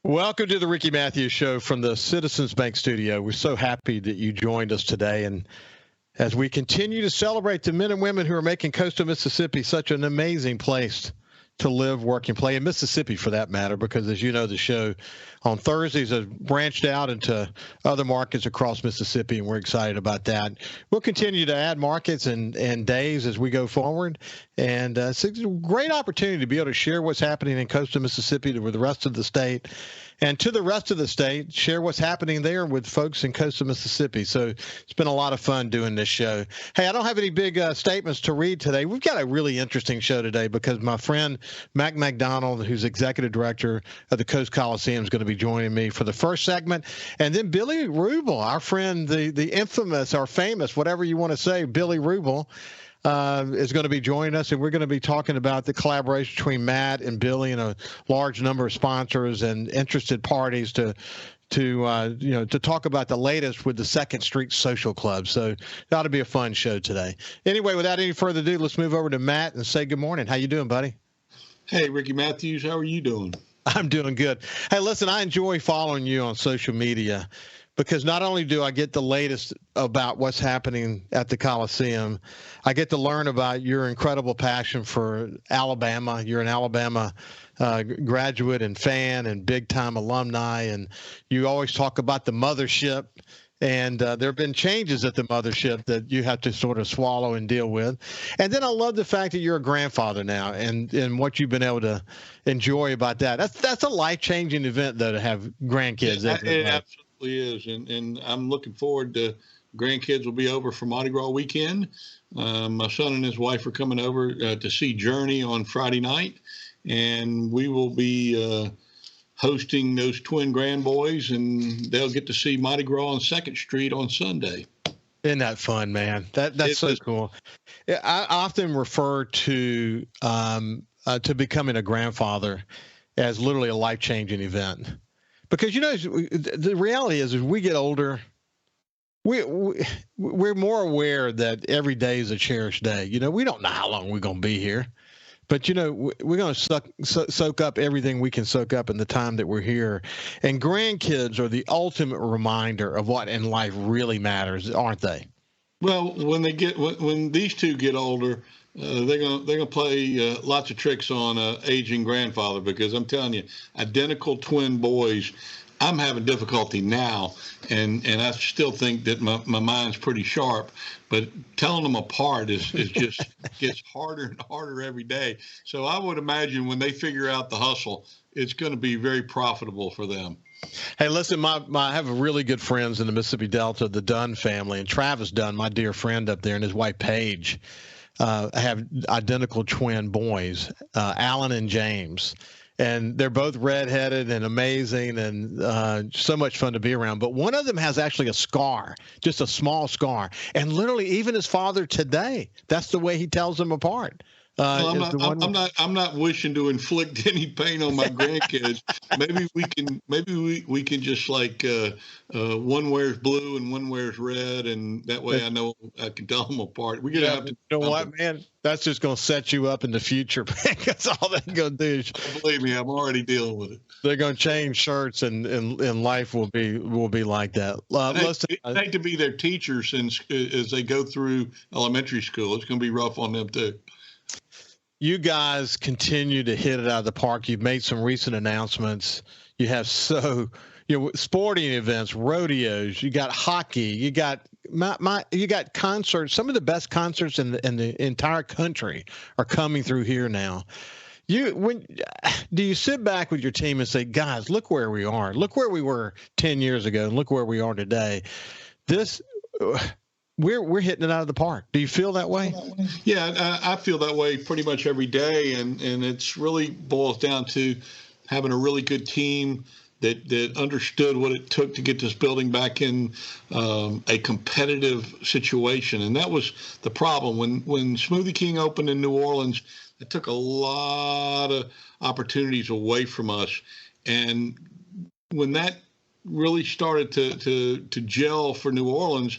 Welcome to the Ricky Matthews Show from the Citizens Bank Studio. We're so happy that you joined us today. And as we continue to celebrate the men and women who are making coastal Mississippi such an amazing place to live, work, and play, in Mississippi for that matter, because as you know, the show on Thursdays has branched out into other markets across Mississippi, and we're excited about that. We'll continue to add markets and days as we go forward, and it's a great opportunity to be able to share what's happening in coastal Mississippi with the rest of the state, and to the rest of the state, share what's happening there with folks in coastal Mississippi. So it's been a lot of fun doing this show. Hey, I don't have any big statements to read today. We've got a really interesting show today because my friend Mac McDonnell, who's executive director of the Coast Coliseum, is going to be joining me for the first segment. And then Billy Rubel, our friend, the infamous or famous, whatever you want to say, Billy Rubel, is going to be joining us, and we're going to be talking about the collaboration between Matt and Billy and a large number of sponsors and interested parties to talk about the latest with the Second Street Social Club. So it ought to be a fun show today. Anyway, without any further ado, let's move over to Matt and say good morning. How you doing, buddy? Hey, Ricky Matthews, how are you doing? I'm doing good. Hey, listen, I enjoy following you on social media because not only do I get the latest about what's happening at the Coliseum, I get to learn about your incredible passion for Alabama. You're an Alabama graduate and fan and big-time alumni, and you always talk about the mothership. And there have been changes at the mothership that you have to sort of swallow and deal with. And then I love the fact that you're a grandfather now and what you've been able to enjoy about that. That's a life-changing event, though, to have grandkids. It absolutely is. And I'm looking forward to grandkids will be over for Mardi Gras weekend. My son and his wife are coming over to see Journey on Friday night. And we will be hosting those twin grandboys, and they'll get to see Mardi Gras on 2nd Street on Sunday. Isn't that fun, man? That's so cool. I often refer to becoming a grandfather as literally a life-changing event, because the reality is, as we get older, we're more aware that every day is a cherished day. We don't know how long we're going to be here. But, we're going to soak up everything we can soak up in the time that we're here. And grandkids are the ultimate reminder of what in life really matters, aren't they? Well, when these two get older, they're gonna play lots of tricks on aging grandfather, because I'm telling you, identical twin boys. I'm having difficulty now, and I still think that my mind's pretty sharp, but telling them apart is just gets harder and harder every day. So I would imagine when they figure out the hustle, it's going to be very profitable for them. Hey, listen, I have really good friends in the Mississippi Delta, the Dunn family, and Travis Dunn, my dear friend up there, and his wife Paige, have identical twin boys, Alan and James. And they're both redheaded and amazing and so much fun to be around. But one of them has actually a scar, just a small scar. And literally, even his father today, that's the way he tells them apart. Well, I'm not wishing to inflict any pain on my grandkids. Maybe we can just like one wears blue and one wears red, and that way I know I can tell them apart. We're gonna have to. You know what, man? That's just gonna set you up in the future. That's all they're gonna do. Believe me, I'm already dealing with it. They're gonna change shirts, and life will be like that. I hate to be their teachers as they go through elementary school. It's gonna be rough on them too. You guys continue to hit it out of the park. You've made some recent announcements. You have sporting events, rodeos. You got hockey. You got you got concerts. Some of the best concerts in the entire country are coming through here now. Do you sit back with your team and say, guys, look where we are. Look where we were 10 years ago, and look where we are today. We're hitting it out of the park. Do you feel that way? Yeah, I feel that way pretty much every day, and it's really boils down to having a really good team that understood what it took to get this building back in a competitive situation. And that was the problem. When Smoothie King opened in New Orleans, it took a lot of opportunities away from us. And when that really started to gel for New Orleans,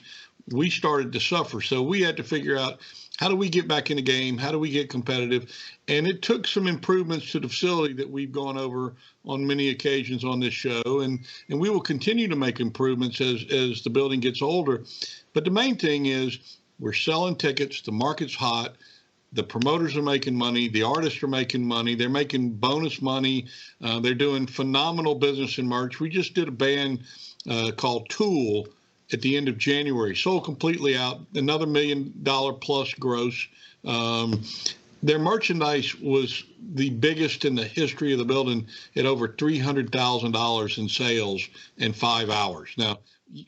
we started to suffer. So we had to figure out how do we get back in the game? How do we get competitive? And it took some improvements to the facility that we've gone over on many occasions on this show. And we will continue to make improvements as the building gets older. But the main thing is we're selling tickets. The market's hot. The promoters are making money. The artists are making money. They're making bonus money. They're doing phenomenal business in merch. We just did a band called Tool at the end of January, sold completely out, another $1 million plus gross. Their merchandise was the biggest in the history of the building at over $300,000 in sales in 5 hours. Now,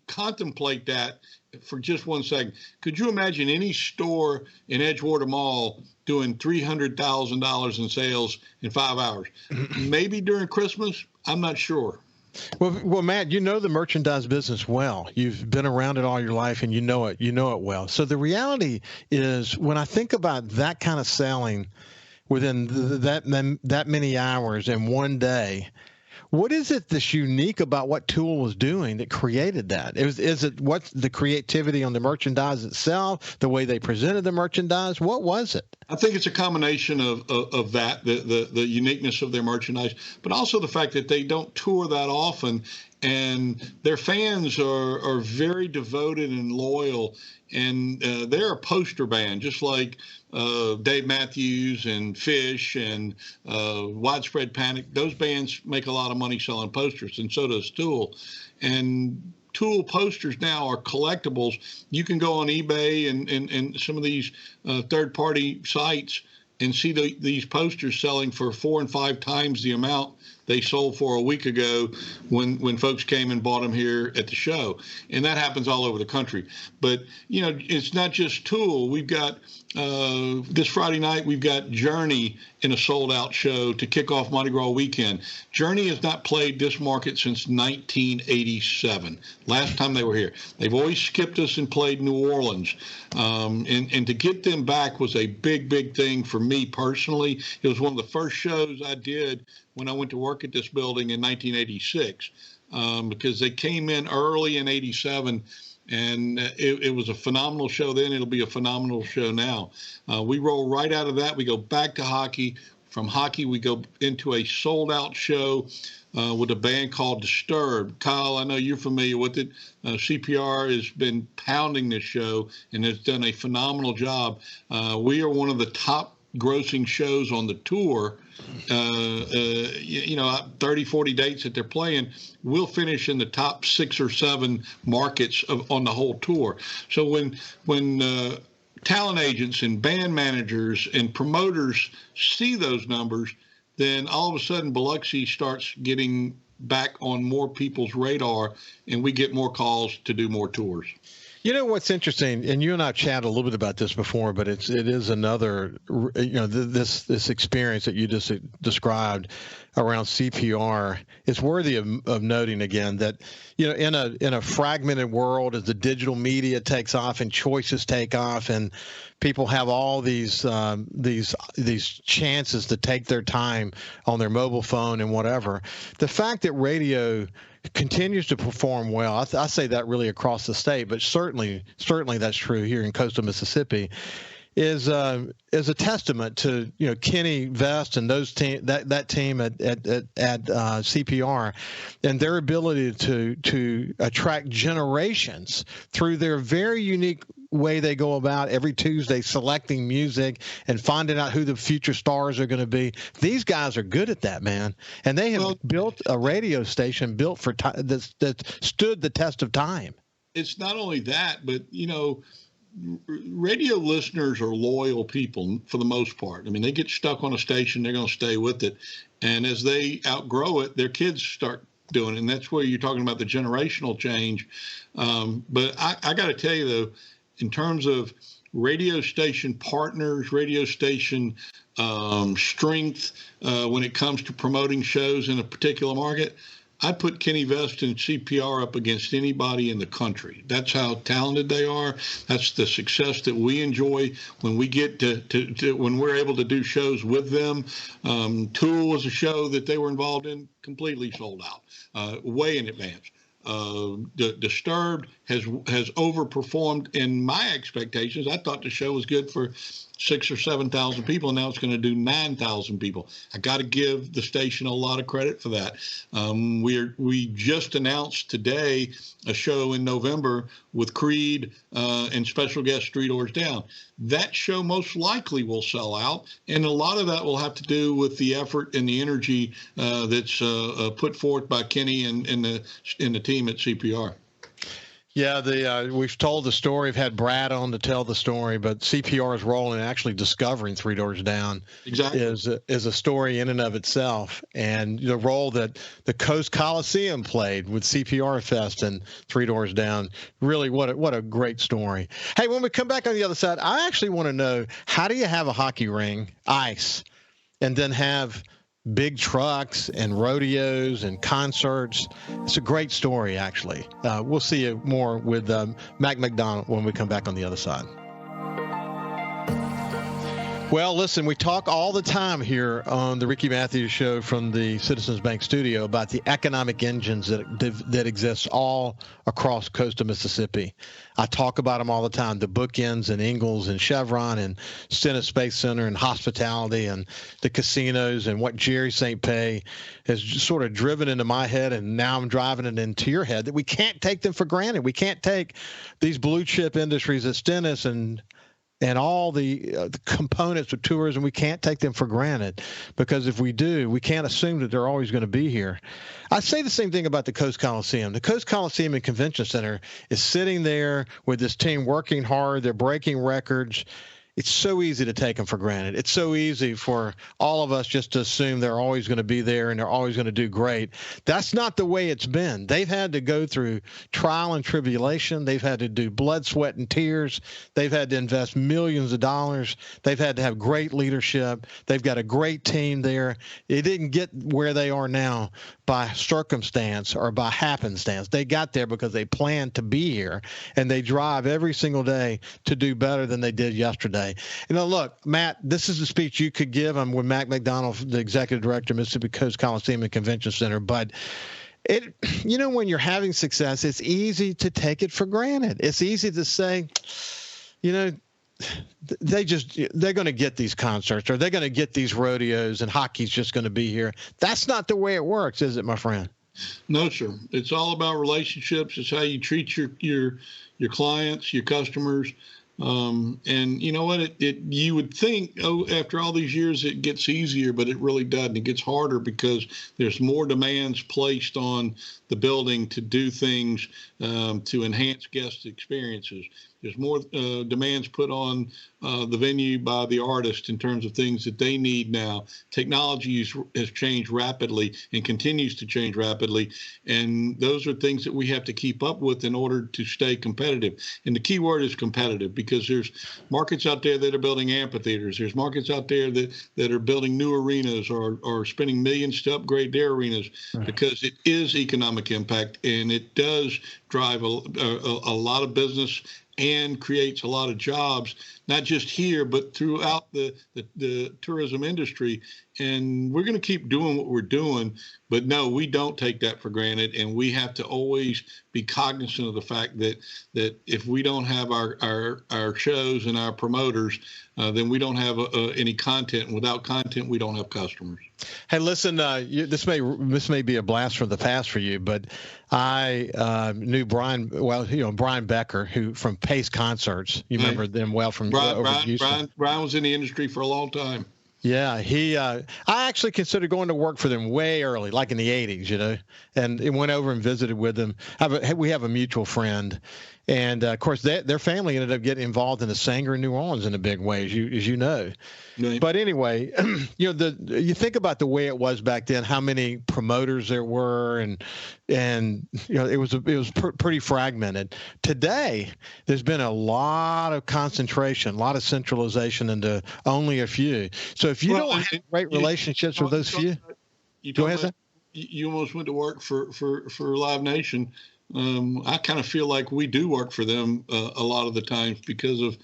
contemplate that for just 1 second. Could you imagine any store in Edgewater Mall doing $300,000 in sales in 5 hours? Maybe during Christmas, I'm not sure. Well, Matt, you know the merchandise business well. You've been around it all your life, and you know it well. So the reality is, when I think about that kind of selling within that many hours in one day, what is it that's unique about what Tool was doing that created that? Is it what's the creativity on the merchandise itself, the way they presented the merchandise? What was it? I think it's a combination of that, the uniqueness of their merchandise, but also the fact that they don't tour that often, and their fans are very devoted and loyal, and they're a poster band, just like Dave Matthews and Fish and Widespread Panic. Those bands make a lot of money selling posters, and so does Tool. And Tool posters now are collectibles. You can go on eBay and some of these third-party sites and see these posters selling for 4 and 5 times the amount they sold for a week ago when folks came and bought them here at the show. And that happens all over the country. But, you know, it's not just Tool. We've got this Friday night, we've got Journey in a sold-out show to kick off Mardi Gras weekend. Journey has not played this market since 1987, last time they were here. They've always skipped us and played New Orleans. And to get them back was a big, big thing for me personally. It was one of the first shows I did when I went to work at this building in 1986, because they came in early in 87. And it was a phenomenal show then. It'll be a phenomenal show now. We roll right out of that. We go back to hockey. From hockey, we go into a sold-out show with a band called Disturbed. Kyle, I know you're familiar with it. CPR has been pounding this show and has done a phenomenal job. We are one of the top grossing shows on the tour. 30, 40 dates that they're playing, we'll finish in the top 6 or 7 markets on the whole tour. So when talent agents and band managers and promoters see those numbers, then all of a sudden Biloxi starts getting back on more people's radar, and we get more calls to do more tours. You know what's interesting, and you and I chatted a little bit about this before, but it is another, this experience that you just described around CPR is worthy of noting again that, in a fragmented world, as the digital media takes off and choices take off and people have all these chances to take their time on their mobile phone and whatever, the fact that radio continues to perform well. I say that really across the state, but certainly that's true here in coastal Mississippi. Is a testament to Kenny Vest and that team at CPR and their ability to attract generations through their very unique way they go about every Tuesday selecting music and finding out who the future stars are going to be. These guys are good at that, man, and they have built a radio station built for that stood the test of time. It's not only that, but radio listeners are loyal people for the most part. I mean, they get stuck on a station, they're going to stay with it. And as they outgrow it, their kids start doing it. And that's where you're talking about the generational change. But I got to tell you, though, in terms of radio station partners, radio station strength, when it comes to promoting shows in a particular market, I put Kenny Vest and CPR up against anybody in the country. That's how talented they are. That's the success that we enjoy when we get to when we're able to do shows with them. Tool was a show that they were involved in, completely sold out, way in advance. Disturbed has overperformed in my expectations. I thought the show was good for 6,000 or 7,000 people. Now it's going to do 9,000 people. I got to give the station a lot of credit for that. We just announced today a show in November with Creed and special guest Three Doors Down. That show most likely will sell out, and a lot of that will have to do with the effort and the energy that's put forth by Kenny and the team at CPR. Yeah, we've told the story. We've had Brad on to tell the story, but CPR's role in actually discovering Three Doors Down is a story in and of itself, and the role that the Coast Coliseum played with CPR Fest and Three Doors Down. Really, what a great story. Hey, when we come back on the other side, I actually want to know, how do you have a hockey ring, ice, and then have big trucks and rodeos and concerts? It's a great story, actually. We'll see you more with Mac McDonnell when we come back on the other side. Well, listen, we talk all the time here on the Ricky Matthews Show from the Citizens Bank studio about the economic engines that exist all across coastal Mississippi. I talk about them all the time, the bookends and Ingalls and Chevron and Stennis Space Center and hospitality and the casinos, and what Jerry St. Pé has just sort of driven into my head, and now I'm driving it into your head, that we can't take them for granted. We can't take these blue chip industries at Stennis and all the components of tourism. We can't take them for granted, because if we do, we can't assume that they're always going to be here. I say the same thing about the Coast Coliseum. The Coast Coliseum and Convention Center is sitting there with this team working hard. They're breaking records. It's so easy to take them for granted. It's so easy for all of us just to assume they're always going to be there and they're always going to do great. That's not the way it's been. They've had to go through trial and tribulation. They've had to do blood, sweat, and tears. They've had to invest millions of dollars. They've had to have great leadership. They've got a great team there. They didn't get where they are now by circumstance or by happenstance. They got there because they planned to be here, and they drive every single day to do better than they did yesterday. Look, Matt, this is a speech you could give. I'm with Mac McDonnell, the executive director of Mississippi Coast Coliseum and Convention Center. But when you're having success, it's easy to take it for granted. It's easy to say, they're going to get these concerts, or they're going to get these rodeos, and hockey's just going to be here. That's not the way it works, is it, my friend? No, sir. It's all about relationships. It's how you treat your clients, your customers. And you know what, you would think, after all these years, it gets easier, but it really doesn't. It gets harder because there's more demands placed on the building to do things to enhance guest experiences. There's more demands put on the venue by the artist in terms of things that they need now. Technology has changed rapidly and continues to change rapidly. And those are things that we have to keep up with in order to stay competitive. And the key word is competitive, because there's markets out there that are building amphitheaters. There's markets out there that are building new arenas or spending millions to upgrade their arenas, because it is economic impact, and it does drive a lot of business and creates a lot of jobs, not just here, but throughout the tourism industry. And we're going to keep doing what we're doing. But no, we don't take that for granted. And we have to always be cognizant of the fact that if we don't have our shows and our promoters, then we don't have any content. And without content, we don't have customers. Hey, listen, this may be a blast from the past for you, but I knew Brian Becker, who from Pace Concerts. You remember them well from Houston. Brian was in the industry for a long time. Yeah, I actually considered going to work for them way early, like in the 80s, and went over and visited with them. We have a mutual friend, and of course their family ended up getting involved in the Sanger in New Orleans in a big way, as you know. Right. But anyway, you think about the way it was back then, how many promoters there were, and it was pretty fragmented. Today, there's been a lot of concentration, a lot of centralization into only a few. So if you don't have great relationships with those few, go ahead. You almost went to work for Live Nation. I kind of feel like we do work for them a lot of the times because of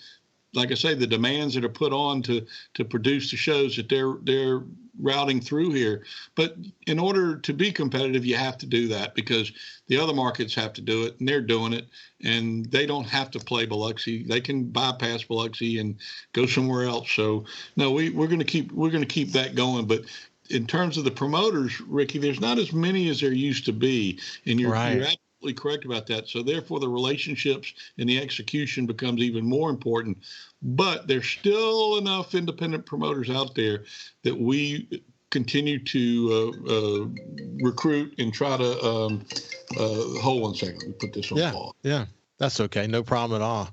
like I say, the demands that are put on to produce the shows that they're routing through here. But in order to be competitive, you have to do that because the other markets have to do it, and they're doing it, and they don't have to play Biloxi. They can bypass Biloxi and go somewhere else. So no, we're going to keep that going. But in terms of the promoters, Ricky, there's not as many as there used to be, and you're absolutely correct about that. So therefore, the relationships and the execution becomes even more important. But there's still enough independent promoters out there that we continue to recruit and try to hold on a second. Let me put this on pause. Yeah, that's okay. No problem at all.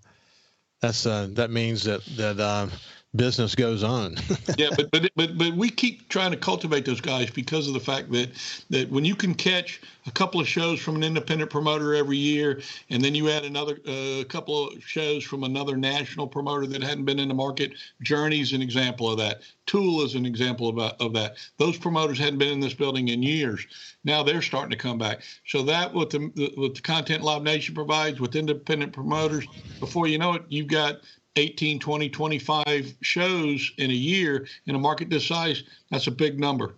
That's that means that business goes on. Yeah, but we keep trying to cultivate those guys because of the fact that when you can catch a couple of shows from an independent promoter every year, and then you add another couple of shows from another national promoter that hadn't been in the market. Journey's an example of that. Tool is an example of that. Those promoters hadn't been in this building in years. Now they're starting to come back. So that what the content Live Nation provides with independent promoters, before you know it, you've got 18, 20, 25 shows in a year in a market this size. That's a big number.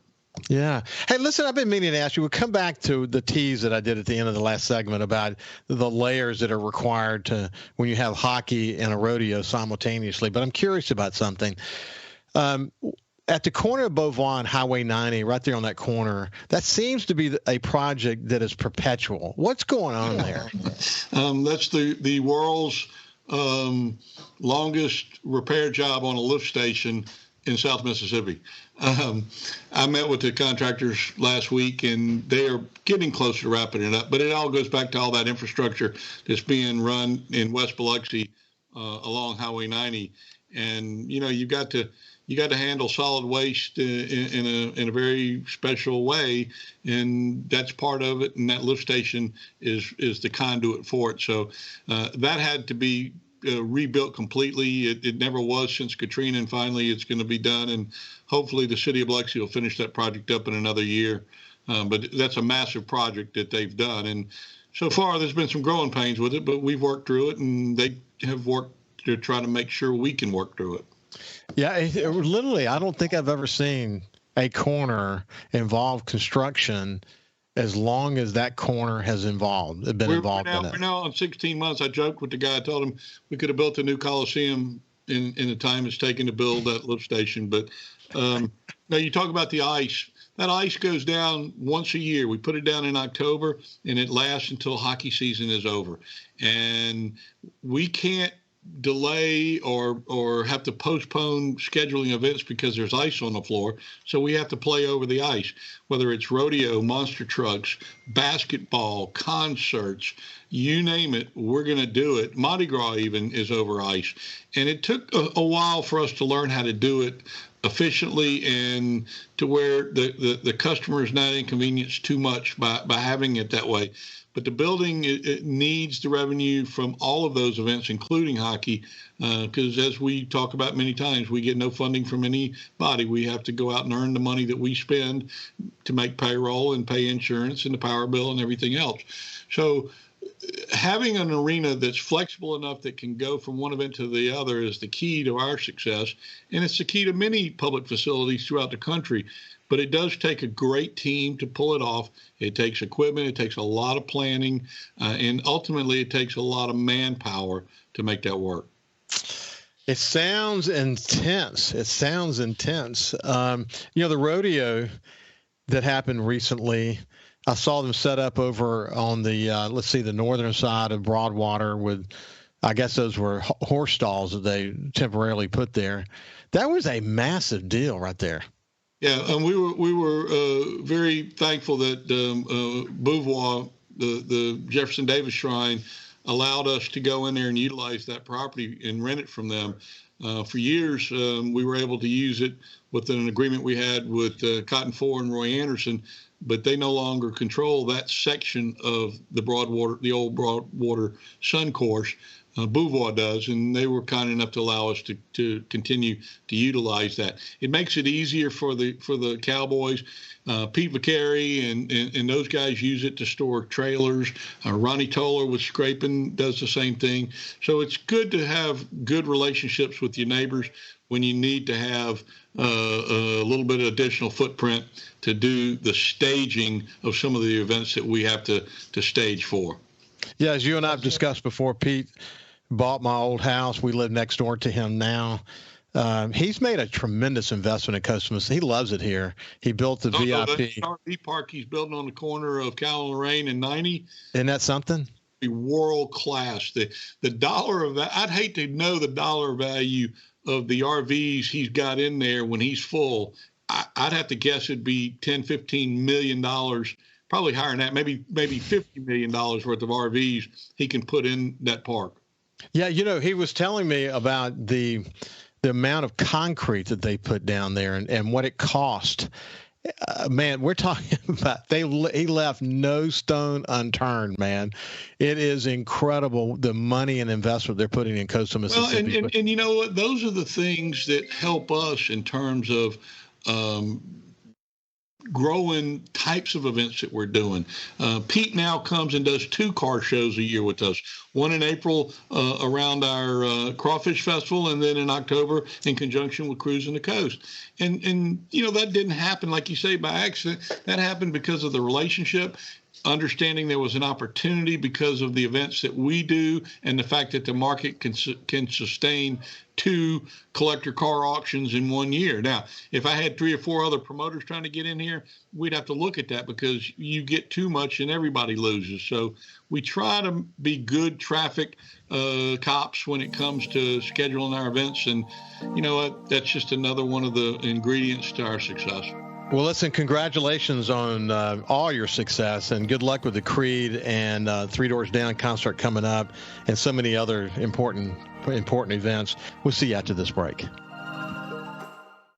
Yeah. Hey, listen, I've been meaning to ask you, we'll come back to the tease that I did at the end of the last segment about the layers that are required to when you have hockey and a rodeo simultaneously. But I'm curious about something. At the corner of Beauvoir and Highway 90, right there on that corner, that seems to be a project that is perpetual. What's going on there? That's the world's longest repair job on a lift station in South Mississippi. I met with the contractors last week, and they are getting closer to wrapping it up. But it all goes back to all that infrastructure that's being run in West Biloxi along Highway 90. And you got to handle solid waste in a very special way, and that's part of it. And that lift station is the conduit for it. So that had to be rebuilt completely. It never was since Katrina, and finally it's going to be done. And hopefully the city of Biloxi will finish that project up in another year. But that's a massive project that they've done. And so far there's been some growing pains with it, but we've worked through it, and they have worked to try to make sure we can work through it. Yeah, literally, I don't think I've ever seen a corner involve construction as long as that corner has been involved in it. We're now on 16 months. I joked with the guy. I told him we could have built a new Coliseum in the time it's taken to build that lift station. But now you talk about the ice. That ice goes down once a year. We put it down in October, and it lasts until hockey season is over. And we can't delay or have to postpone scheduling events because there's ice on the floor. So we have to play over the ice, whether it's rodeo, monster trucks, basketball, concerts, you name it, we're going to do it. Mardi Gras even is over ice. And it took a while for us to learn how to do it efficiently and to where the customer is not inconvenienced too much by having it that way. But the building, it needs the revenue from all of those events, including hockey, because as we talk about many times, we get no funding from anybody. We have to go out and earn the money that we spend to make payroll and pay insurance and the power bill and everything else. So having an arena that's flexible enough that can go from one event to the other is the key to our success. And it's the key to many public facilities throughout the country. But it does take a great team to pull it off. It takes equipment. It takes a lot of planning. And ultimately, it takes a lot of manpower to make that work. It sounds intense. The rodeo that happened recently, I saw them set up over on the, the northern side of Broadwater with, I guess those were horse stalls that they temporarily put there. That was a massive deal right there. Yeah, and we were very thankful that Beauvoir, the Jefferson Davis Shrine, allowed us to go in there and utilize that property and rent it from them. For years, we were able to use it with an agreement we had with Cotton 4 and Roy Anderson, but they no longer control that section of the old Broadwater Sun Course. Beauvoir does, and they were kind enough to allow us to continue to utilize that. It makes it easier for the Cowboys. Pete McCary and those guys use it to store trailers. Ronnie Toller with Scraping does the same thing. So it's good to have good relationships with your neighbors when you need to have a little bit of additional footprint to do the staging of some of the events that we have to stage for. Yeah, as you and I have discussed before, Pete bought my old house. We live next door to him now. He's made a tremendous investment in Costa Mesa. He loves it here. He built the VIP. That RV park he's building on the corner of Cal and Lorraine and 90. Isn't that something? Be world class. The dollar of that, I'd hate to know the dollar value of the RVs he's got in there when he's full. I'd have to guess it'd be $10-15 million, probably higher than that, maybe $50 million worth of RVs he can put in that park. Yeah, he was telling me about the amount of concrete that they put down there and what it cost. Man, we're talking about he left no stone unturned, man. It is incredible the money and investment they're putting in Coastal Mississippi. Well, and you know what? Those are the things that help us in terms of growing types of events that we're doing. Pete now comes and does 2 car shows a year with us, one in April around our Crawfish Festival, and then in October in conjunction with Cruising the Coast. And that didn't happen, like you say, by accident. That happened because of the relationship, understanding there was an opportunity because of the events that we do and the fact that the market can sustain 2 collector car auctions in 1 year. Now, if I had 3 or 4 other promoters trying to get in here, we'd have to look at that because you get too much and everybody loses. So we try to be good traffic cops when it comes to scheduling our events. And you know what? That's just another one of the ingredients to our success. Well, listen, congratulations on all your success and good luck with the Creed and Three Doors Down concert coming up and so many other important events. We'll see you after this break.